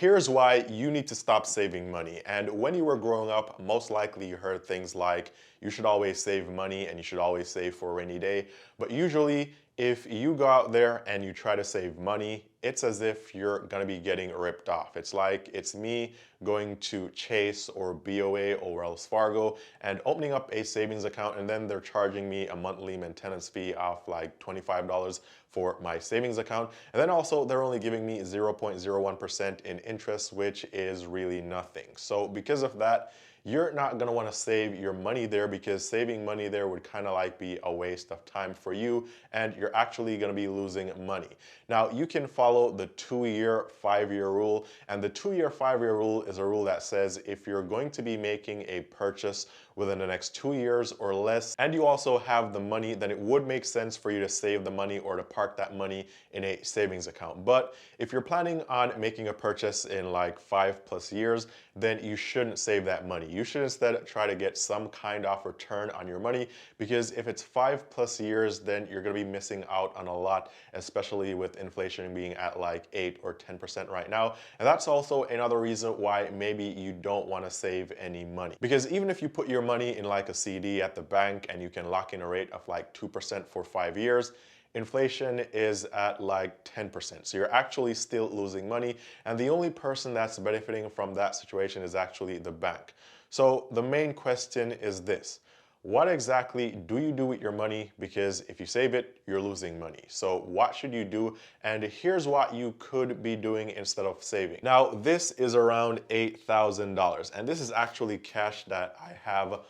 Here's why you need to stop saving money. And when you were growing up, most likely you heard things like you should always save money and you should always save for a rainy day. But usually, if you go out there and you try to save money, it's as if you're gonna be getting ripped off. It's like it's me going to Chase or BOA or Wells Fargo and opening up a savings account, and then they're charging me a monthly maintenance fee of like $25 for my savings account. And then also they're only giving me 0.01% in interest, which is really nothing. So because of that, you're not going to want to save your money there, because saving money there would kind of like be a waste of time for you, and you're actually going to be losing money. Now, you can follow the 2-year, 5-year rule, and the 2-year, 5-year rule is a rule that says if you're going to be making a purchase within the next 2 years or less, and you also have the money, then it would make sense for you to save the money or to park that money in a savings account. But if you're planning on making a purchase in like 5+ years, then you shouldn't save that money. You should instead try to get some kind of return on your money, because if it's 5+ years, then you're going to be missing out on a lot, especially with inflation being at like 8 or 10% right now. And that's also another reason why maybe you don't want to save any money, because even if you put your money in like a CD at the bank and you can lock in a rate of like 2% for 5 years, inflation is at like 10%. So you're actually still losing money. And the only person that's benefiting from that situation is actually the bank. So the main question is this: what exactly do you do with your money? Because if you save it, you're losing money. So what should you do? And here's what you could be doing instead of saving. Now, this is around $8,000, and this is actually cash that I have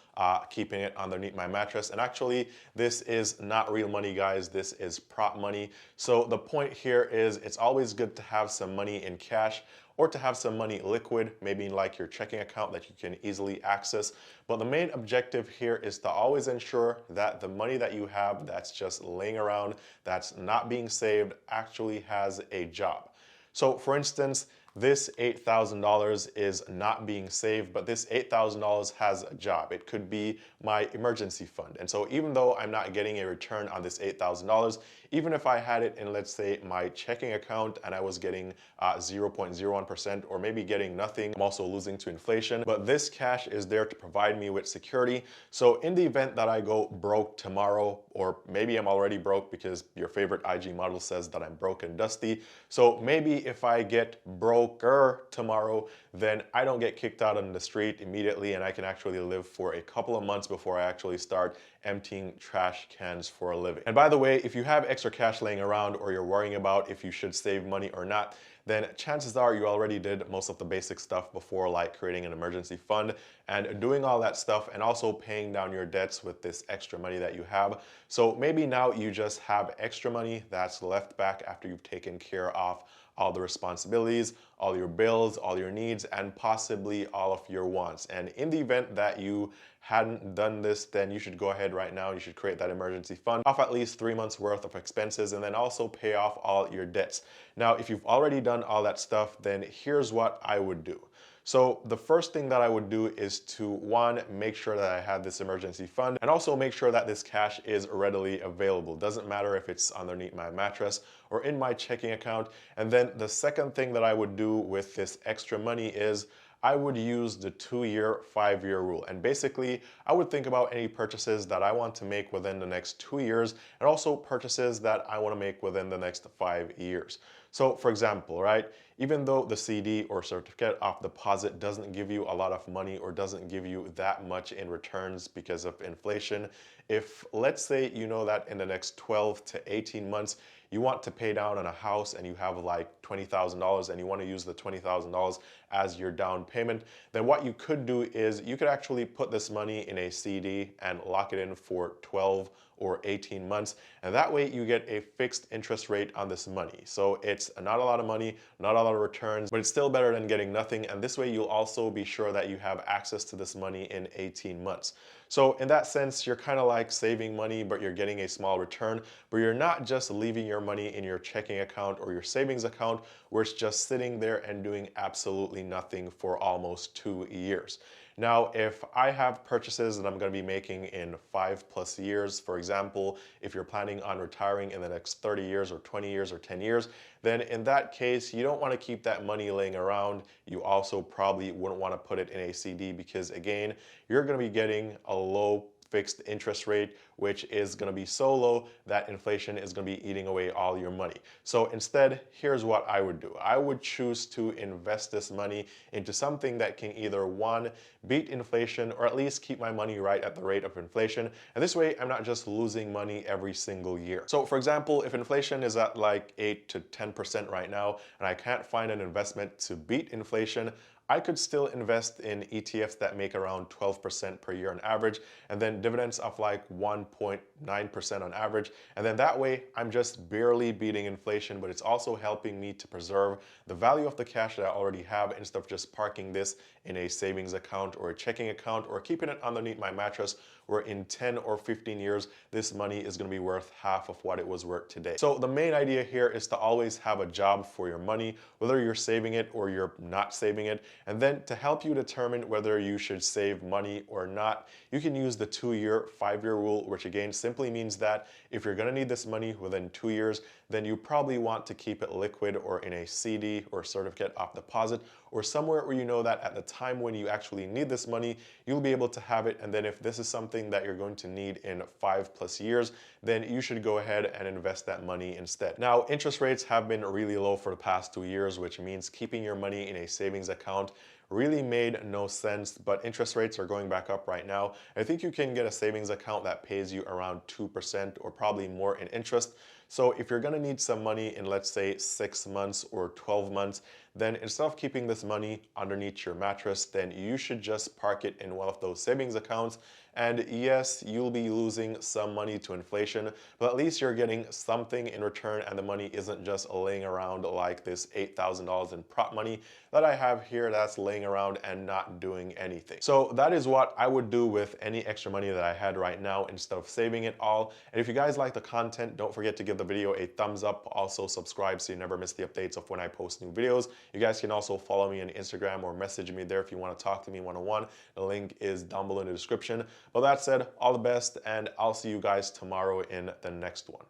keeping it underneath my mattress. And actually, this is not real money, guys. This is prop money. So the point here is it's always good to have some money in cash, or to have some money liquid, maybe in like your checking account that you can easily access. But the main objective here is to always ensure that the money that you have that's just laying around, that's not being saved, actually has a job. So for instance, this $8,000 is not being saved, but this $8,000 has a job. It could be my emergency fund. And so even though I'm not getting a return on this $8,000, even if I had it in, let's say, my checking account and I was getting 0.01% or maybe getting nothing, I'm also losing to inflation. But this cash is there to provide me with security. So in the event that I go broke tomorrow, or maybe I'm already broke because your favorite IG model says that I'm broke and dusty. So maybe if I get broker tomorrow, then I don't get kicked out on the street immediately, and I can actually live for a couple of months before I actually start emptying trash cans for a living. And by the way, if you have extra cash laying around, or you're worrying about if you should save money or not, then chances are you already did most of the basic stuff before, like creating an emergency fund and doing all that stuff, and also paying down your debts with this extra money that you have. So maybe now you just have extra money that's left back after you've taken care of all the responsibilities, all your bills, all your needs, and possibly all of your wants. And in the event that you hadn't done this, then you should go ahead right now. You should create that emergency fund of at least 3 months worth of expenses, and then also pay off all your debts. Now, if you've already done all that stuff, then here's what I would do. So the first thing that I would do is to, one, make sure that I have this emergency fund, and also make sure that this cash is readily available. Doesn't matter if it's underneath my mattress or in my checking account. And then the second thing that I would do with this extra money is I would use the 2-year, 5-year rule. And basically, I would think about any purchases that I want to make within the next 2 years, and also purchases that I want to make within the next 5 years. So for example, right, even though the CD or certificate of deposit doesn't give you a lot of money, or doesn't give you that much in returns because of inflation, if let's say you know that in the next 12 to 18 months, you want to pay down on a house and you have like $20,000 and you want to use the $20,000 as your down payment, then what you could do is you could actually put this money in a CD and lock it in for 12 or 18 months. And that way you get a fixed interest rate on this money. So it's not a lot of money, not a lot of returns, but it's still better than getting nothing. And this way you'll also be sure that you have access to this money in 18 months. So in that sense, you're kind of like saving money, but you're getting a small return, but you're not just leaving your money in your checking account or your savings account, account where it's just sitting there and doing absolutely nothing for almost 2 years. Now, if I have purchases that I'm going to be making in 5+ years, for example, if you're planning on retiring in the next 30 years or 20 years or 10 years, then in that case, you don't want to keep that money laying around. You also probably wouldn't want to put it in a CD because, again, you're going to be getting a low fixed interest rate, which is going to be so low that inflation is going to be eating away all your money. So instead, here's what I would do. I would choose to invest this money into something that can either, one, beat inflation or at least keep my money right at the rate of inflation. And this way, I'm not just losing money every single year. So for example, if inflation is at like 8 to 10% right now, and I can't find an investment to beat inflation, I could still invest in ETFs that make around 12% per year on average, and then dividends of like 1.9% on average. And then that way, I'm just barely beating inflation, but it's also helping me to preserve the value of the cash that I already have instead of just parking this in a savings account or a checking account or keeping it underneath my mattress, where in 10 or 15 years, this money is going to be worth half of what it was worth today. So the main idea here is to always have a job for your money, whether you're saving it or you're not saving it. And then to help you determine whether you should save money or not, you can use the 2-year, 5-year rule, which again simply means that if you're going to need this money within 2 years, then you probably want to keep it liquid or in a CD or certificate of deposit or somewhere where you know that at the time when you actually need this money, you'll be able to have it. And then if this is something that you're going to need in 5+ years, then you should go ahead and invest that money instead. Now, interest rates have been really low for the past 2 years, which means keeping your money in a savings account really made no sense, but interest rates are going back up right now. I think you can get a savings account that pays you around 2% or probably more in interest. So if you're gonna need some money in, let's say, 6 months or 12 months, then instead of keeping this money underneath your mattress, then you should just park it in one of those savings accounts. And yes, you'll be losing some money to inflation, but at least you're getting something in return, and the money isn't just laying around like this $8,000 in prop money that I have here that's laying around and not doing anything. So that is what I would do with any extra money that I had right now instead of saving it all. And if you guys like the content, don't forget to give the video a thumbs up. Also subscribe so you never miss the updates of when I post new videos. You guys can also follow me on Instagram or message me there if you want to talk to me one-on-one. The link is down below in the description. But that said, all the best, and I'll see you guys tomorrow in the next one.